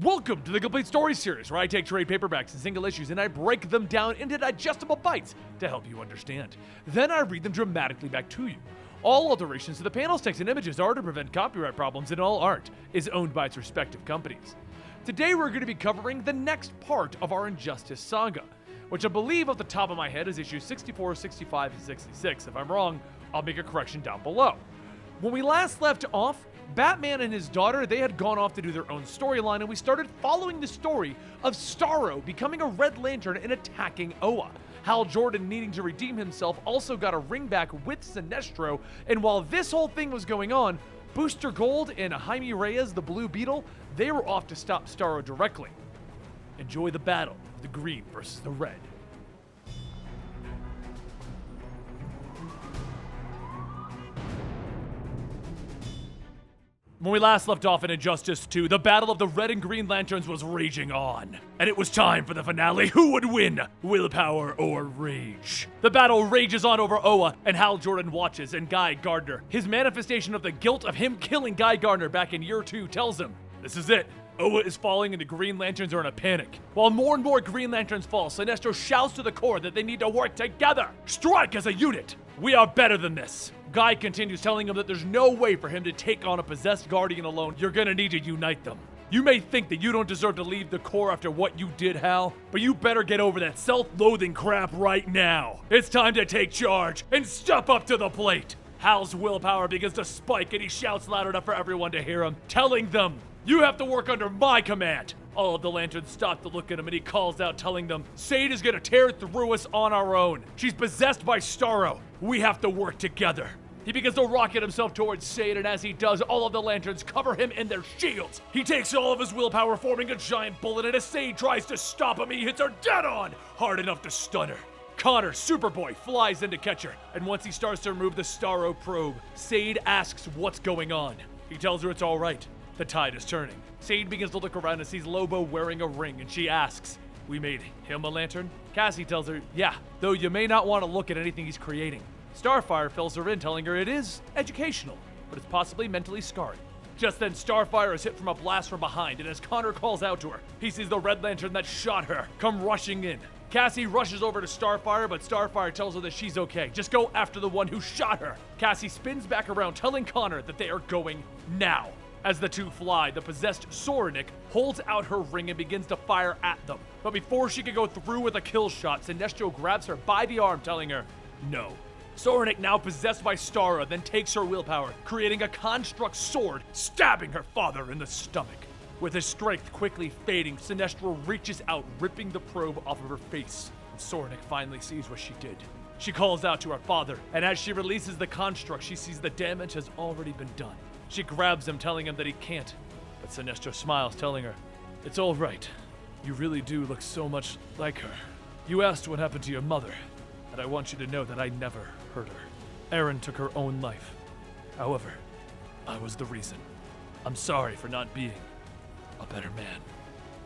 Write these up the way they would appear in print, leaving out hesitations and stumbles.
Welcome to the Complete Story Series, where I take trade paperbacks and single issues and I break them down into digestible bites to help you understand. Then I read them dramatically back to you. All alterations to the panels, text, and images are to prevent copyright problems, and all art is owned by its respective companies. Today we're going to be covering the next part of our Injustice saga, which I believe off the top of my head is issues 64, 65, and 66. If I'm wrong, I'll make a correction down below. When we last left off, Batman and his daughter, they had gone off to do their own storyline, and we started following the story of Starro becoming a Red Lantern and attacking Oa. Hal Jordan, needing to redeem himself, also got a ring back with Sinestro, and while this whole thing was going on, Booster Gold and Jaime Reyes, the Blue Beetle, they were off to stop Starro directly. Enjoy the battle of the green versus the red. When we last left off in Injustice 2, the battle of the Red and Green Lanterns was raging on. And it was time for the finale. Who would win? Willpower or rage? The battle rages on over Oa, and Hal Jordan watches, and Guy Gardner, his manifestation of the guilt of him killing Guy Gardner back in year 2, tells him, this is it. Oa is falling and the Green Lanterns are in a panic. While more and more Green Lanterns fall, Sinestro shouts to the Corps that they need to work together. Strike as a unit. We are better than this. Guy continues telling him that there's no way for him to take on a possessed Guardian alone. You're gonna need to unite them. You may think that you don't deserve to leave the Corps after what you did, Hal, but you better get over that self-loathing crap right now. It's time to take charge and step up to the plate. Hal's willpower begins to spike and he shouts loud enough for everyone to hear him, telling them, you have to work under my command. All of the Lanterns stop to look at him and he calls out, telling them, Sade is gonna tear through us on our own. She's possessed by Starro. We have to work together. He begins to rocket himself towards Sade, and as he does, all of the Lanterns cover him in their shields. He takes all of his willpower, forming a giant bullet, and as Sade tries to stop him, he hits her dead on, hard enough to stun her. Connor, Superboy, flies in to catch her, and once he starts to remove the Starro probe, Sade asks what's going on. He tells her it's all right. The tide is turning. Sade begins to look around and sees Lobo wearing a ring, and she asks, we made him a lantern? Cassie tells her, yeah, though you may not want to look at anything he's creating. Starfire fills her in, telling her it is educational, but it's possibly mentally scarring. Just then, Starfire is hit from a blast from behind, and as Connor calls out to her, he sees the Red Lantern that shot her come rushing in. Cassie rushes over to Starfire, but Starfire tells her that she's okay. Just go after the one who shot her. Cassie spins back around, telling Connor that they are going now. As the two fly, the possessed Soronic holds out her ring and begins to fire at them. But before she can go through with a kill shot, Sinestro grabs her by the arm, telling her, no. Soronic, now possessed by Starro, then takes her willpower, creating a construct sword, stabbing her father in the stomach. With his strength quickly fading, Sinestro reaches out, ripping the probe off of her face. And Soronic finally sees what she did. She calls out to her father, and as she releases the construct, she sees the damage has already been done. She grabs him, telling him that he can't, but Sinestro smiles, telling her, it's all right. You really do look so much like her. You asked what happened to your mother, and I want you to know that I never hurt her. Erin took her own life. However, I was the reason. I'm sorry for not being a better man.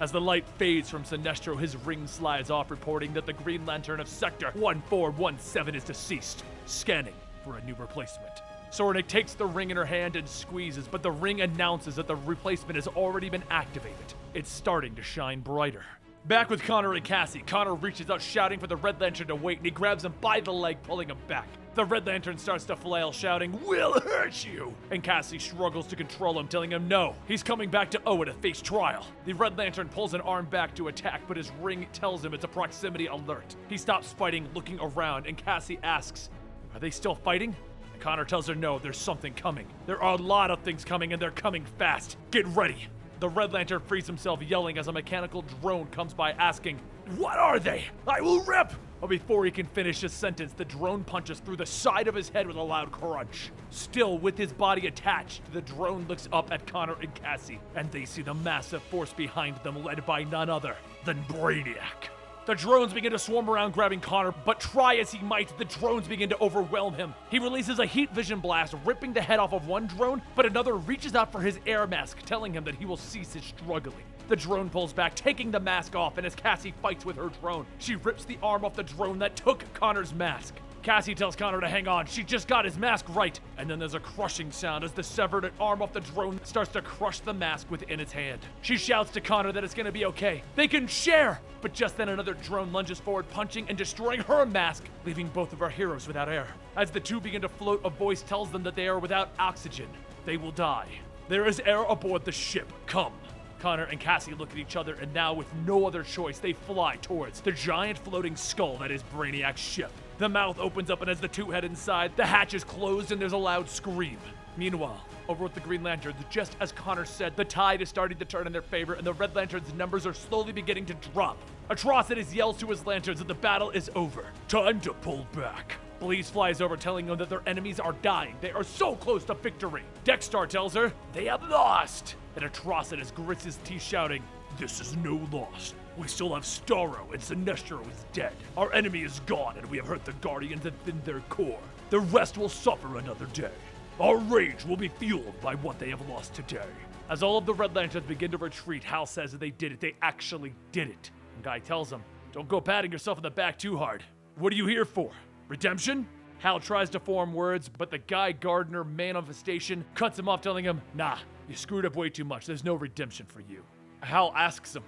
As the light fades from Sinestro, his ring slides off, reporting that the Green Lantern of Sector 1417 is deceased, scanning for a new replacement. Soronic takes the ring in her hand and squeezes, but the ring announces that the replacement has already been activated. It's starting to shine brighter. Back with Connor and Cassie, Connor reaches out shouting for the Red Lantern to wait, and he grabs him by the leg, pulling him back. The Red Lantern starts to flail, shouting, we'll hurt you! And Cassie struggles to control him, telling him no, he's coming back to Oa to face trial. The Red Lantern pulls an arm back to attack, but his ring tells him it's a proximity alert. He stops fighting, looking around, and Cassie asks, are they still fighting? And Connor tells her no, there's something coming. There are a lot of things coming, and they're coming fast. Get ready! The Red Lantern frees himself, yelling as a mechanical drone comes by, asking, what are they? I will rip! But before he can finish his sentence, the drone punches through the side of his head with a loud crunch. Still, with his body attached, the drone looks up at Connor and Cassie, and they see the massive force behind them, led by none other than Brainiac. The drones begin to swarm around, grabbing Connor, but try as he might, the drones begin to overwhelm him. He releases a heat vision blast, ripping the head off of one drone, but another reaches out for his air mask, telling him that he will cease his struggling. The drone pulls back, taking the mask off, and as Cassie fights with her drone, she rips the arm off the drone that took Connor's mask. Cassie tells Connor to hang on. She just got his mask right. And then there's a crushing sound as the severed arm off the drone starts to crush the mask within its hand. She shouts to Connor that it's gonna be okay. They can share! But just then another drone lunges forward, punching and destroying her mask, leaving both of our heroes without air. As the two begin to float, a voice tells them that they are without oxygen. They will die. There is air aboard the ship. Come. Connor and Cassie look at each other, and now with no other choice, they fly towards the giant floating skull that is Brainiac's ship. The mouth opens up, and as the two head inside, the hatch is closed and there's a loud scream. Meanwhile, over with the Green Lanterns, just as Connor said, the tide is starting to turn in their favor, and the Red Lanterns' numbers are slowly beginning to drop. Atrocitus yells to his lanterns that the battle is over. Time to pull back. Blaze flies over, telling them that their enemies are dying. They are so close to victory. Dexter tells her they have lost. And Atrocitus grits his teeth, shouting, "This is no loss. We still have Starro, and Sinestro is dead. Our enemy is gone, and we have hurt the Guardians and thinned their core. The rest will suffer another day. Our rage will be fueled by what they have lost today." As all of the Red Lanterns begin to retreat, Hal says that they did it. They actually did it. And Guy tells him, "Don't go patting yourself in the back too hard. What are you here for? Redemption?" Hal tries to form words, but the Guy Gardner manifestation cuts him off, telling him, "Nah, you screwed up way too much. There's no redemption for you." Hal asks him,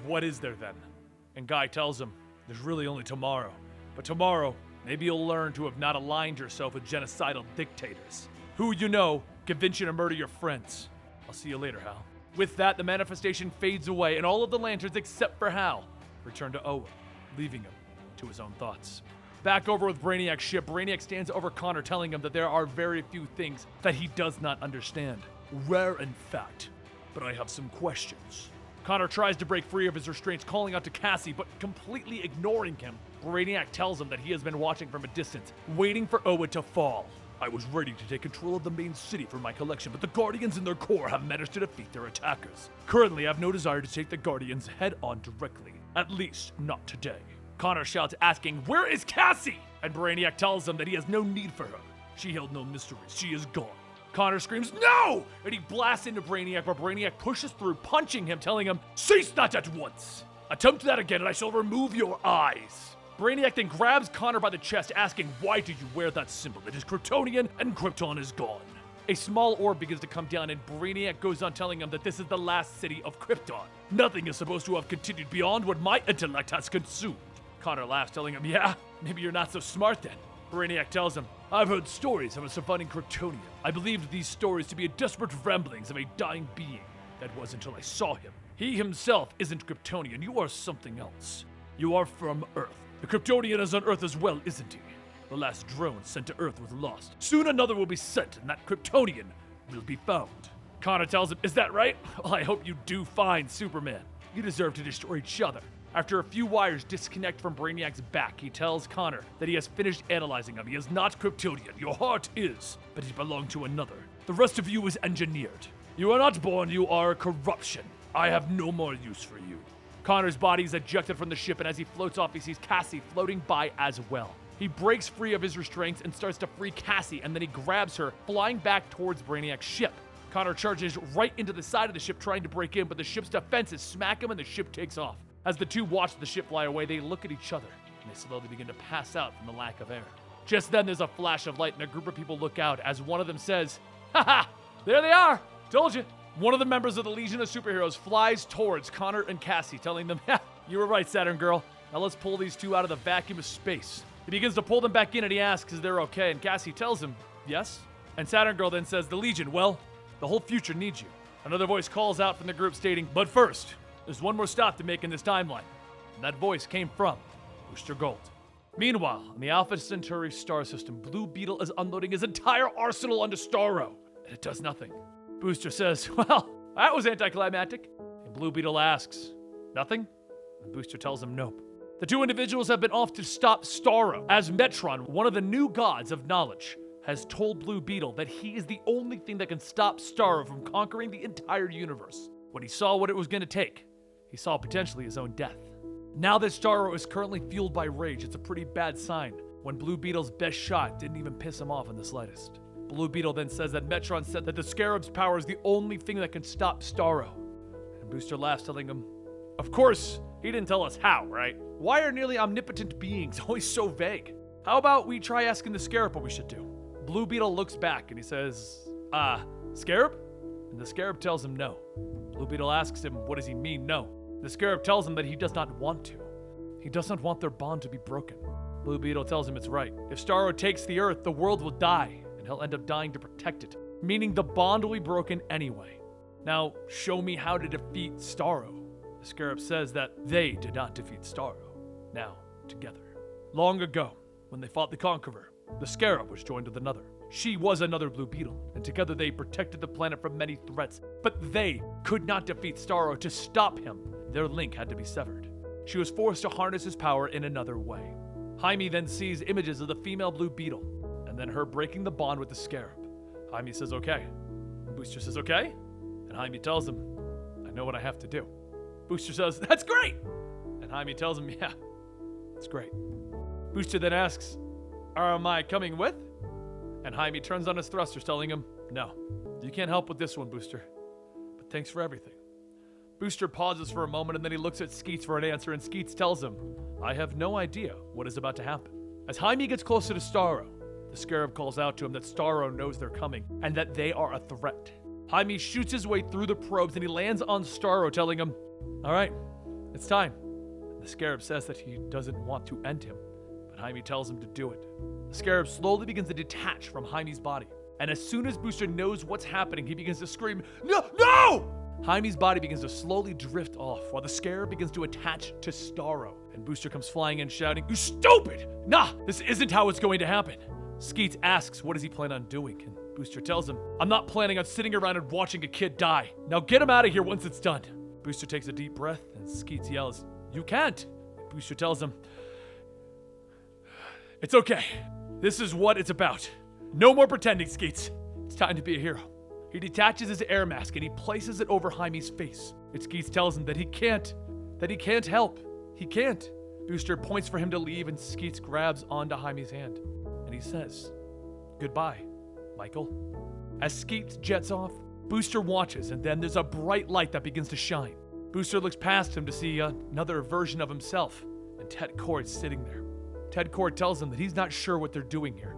"What is there then?" And Guy tells him, "There's really only tomorrow. But tomorrow, maybe you'll learn to have not aligned yourself with genocidal dictators who, you know, convince you to murder your friends. I'll see you later, Hal." With that, the manifestation fades away, and all of the lanterns except for Hal return to Oa, leaving him to his own thoughts. Back over with Brainiac's ship, Brainiac stands over Connor, telling him that there are very few things that he does not understand. Rare in fact, but I have some questions. Connor tries to break free of his restraints, calling out to Cassie, but completely ignoring him. Brainiac tells him that he has been watching from a distance, waiting for Oa to fall. "I was ready to take control of the main city for my collection, but the Guardians and their core have managed to defeat their attackers. Currently, I have no desire to take the Guardians head-on directly. At least, not today." Connor shouts, asking, "Where is Cassie?" And Brainiac tells him that he has no need for her. She held no mysteries. She is gone. Connor screams, "No!" And he blasts into Brainiac, but Brainiac pushes through, punching him, telling him, "Cease that at once! Attempt that again and I shall remove your eyes." Brainiac then grabs Connor by the chest, asking, "Why do you wear that symbol? It is Kryptonian and Krypton is gone." A small orb begins to come down, and Brainiac goes on telling him that this is the last city of Krypton. Nothing is supposed to have continued beyond what my intellect has consumed. Connor laughs, telling him, "Yeah, maybe you're not so smart then." Brainiac tells him, "I've heard stories of a surviving Kryptonian. I believed these stories to be a desperate ramblings of a dying being. That was until I saw him. He himself isn't Kryptonian. You are something else. You are from Earth. The Kryptonian is on Earth as well, isn't he? The last drone sent to Earth was lost. Soon another will be sent, and that Kryptonian will be found." Connor tells him, "Is that right? Well, I hope you do find Superman. You deserve to destroy each other." After a few wires disconnect from Brainiac's back, he tells Connor that he has finished analyzing him. He is not Kryptonian. Your heart is, but it belonged to another. The rest of you is engineered. You are not born, you are corruption. I have no more use for you." Connor's body is ejected from the ship, and as he floats off, he sees Cassie floating by as well. He breaks free of his restraints and starts to free Cassie, and then he grabs her, flying back towards Brainiac's ship. Connor charges right into the side of the ship, trying to break in, but the ship's defenses smack him and the ship takes off. As the two watch the ship fly away, they look at each other, and they slowly begin to pass out from the lack of air. Just then, there's a flash of light, and a group of people look out as one of them says, "Ha! There they are! Told you!" One of the members of the Legion of Superheroes flies towards Connor and Cassie, telling them, "Ha! You were right, Saturn Girl. Now let's pull these two out of the vacuum of space." He begins to pull them back in, and he asks if they're okay, and Cassie tells him, "Yes." And Saturn Girl then says, "The Legion, well, the whole future needs you." Another voice calls out from the group stating, "But first, there's one more stop to make in this timeline." And that voice came from Booster Gold. Meanwhile, in the Alpha Centauri star system, Blue Beetle is unloading his entire arsenal onto Starro, and it does nothing. Booster says, "Well, that was anticlimactic." And Blue Beetle asks, "Nothing?" And Booster tells him nope. The two individuals have been off to stop Starro, as Metron, one of the new gods of knowledge, has told Blue Beetle that he is the only thing that can stop Starro from conquering the entire universe. When he saw what it was going to take, he saw potentially his own death. Now that Starro is currently fueled by rage, it's a pretty bad sign when Blue Beetle's best shot didn't even piss him off in the slightest. Blue Beetle then says that Metron said that the Scarab's power is the only thing that can stop Starro. And Booster laughs, telling him, "Of course, he didn't tell us how, right? Why are nearly omnipotent beings always so vague?" How about we try asking the Scarab what we should do? Blue Beetle looks back and he says, Scarab? And the Scarab tells him no. Blue Beetle asks him, what does he mean, no? The Scarab tells him that he does not want to. He does not want their bond to be broken. Blue Beetle tells him it's right. If Starro takes the Earth, the world will die, and he'll end up dying to protect it, meaning the bond will be broken anyway. Now, show me how to defeat Starro. The Scarab says that they did not defeat Starro. Now, together. Long ago, when they fought the Conqueror, the Scarab was joined with another. She was another Blue Beetle, and together they protected the planet from many threats. But they could not defeat Starro. To stop him, their link had to be severed. She was forced to harness his power in another way. Jaime then sees images of the female Blue Beetle, and then her breaking the bond with the Scarab. Jaime says, okay. And Booster says, okay? And Jaime tells him, I know what I have to do. Booster says, that's great! And Jaime tells him, yeah, it's great. Booster then asks, am I coming with? And Jaime turns on his thrusters, telling him, no, you can't help with this one, Booster. But thanks for everything. Booster pauses for a moment and then he looks at Skeets for an answer, and Skeets tells him, I have no idea what is about to happen. As Jaime gets closer to Starro, the Scarab calls out to him that Starro knows they're coming and that they are a threat. Jaime shoots his way through the probes and he lands on Starro, telling him, all right, it's time. And the Scarab says that he doesn't want to end him, but Jaime tells him to do it. The Scarab slowly begins to detach from Jaime's body, and as soon as Booster knows what's happening, he begins to scream, no, no! Jaime's body begins to slowly drift off while the Scarab begins to attach to Starro, and Booster comes flying in shouting, you stupid! Nah, this isn't how it's going to happen. Skeets asks what does he plan on doing, and Booster tells him, I'm not planning on sitting around and watching a kid die. Now get him out of here once it's done. Booster takes a deep breath, and Skeets yells, you can't! And Booster tells him, it's okay. This is what it's about. No more pretending, Skeets. It's time to be a hero. He detaches his air mask and he places it over Jaime's face. And Skeets tells him that he can't help. He can't. Booster points for him to leave and Skeets grabs onto Jaime's hand. And he says, goodbye, Michael. As Skeets jets off, Booster watches and then there's a bright light that begins to shine. Booster looks past him to see another version of himself and Ted Cord's sitting there. Ted Cord tells him that he's not sure what they're doing here.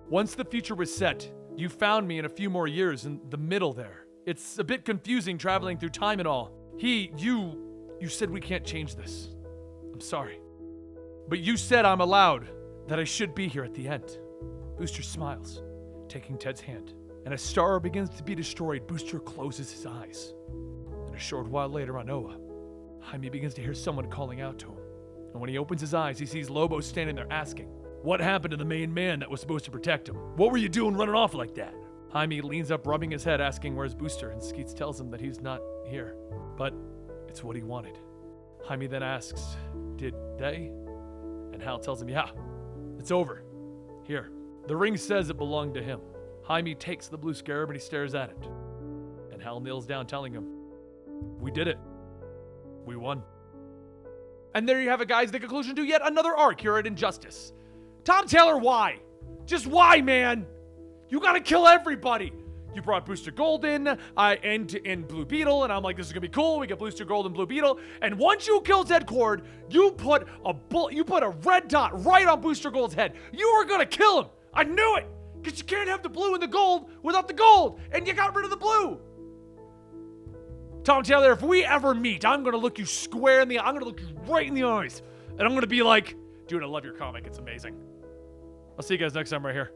Once the future was set, you found me in a few more years in the middle there. It's a bit confusing traveling through time and all. You said we can't change this. I'm sorry. But you said I'm allowed, that I should be here at the end. Booster smiles, taking Ted's hand. And as Starro begins to be destroyed, Booster closes his eyes. And a short while later on Oa, Jaime begins to hear someone calling out to him. And when he opens his eyes, he sees Lobo standing there asking, what happened to the main man that was supposed to protect him? What were you doing running off like that? Jaime leans up, rubbing his head, asking where's Booster, and Skeets tells him that he's not here. But it's what he wanted. Jaime then asks, did they? And Hal tells him, yeah, it's over. Here. The ring says it belonged to him. Jaime takes the blue scarab and he stares at it. And Hal kneels down, telling him, we did it. We won. And there you have it, guys, the conclusion to yet another arc here at Injustice. Tom Taylor, why? Just why, man? You gotta kill everybody. You brought Booster Gold in, and Blue Beetle, and I'm like, this is gonna be cool. We get Booster Gold and Blue Beetle. And once you kill Ted Cord, you put a red dot right on Booster Gold's head. You were gonna kill him. I knew it. Because you can't have the blue and the gold without the gold. And you got rid of the blue. Tom Taylor, if we ever meet, I'm going to look you square in the eye. I'm going to look you right in the eyes. And I'm going to be like, dude, I love your comic. It's amazing. I'll see you guys next time right here.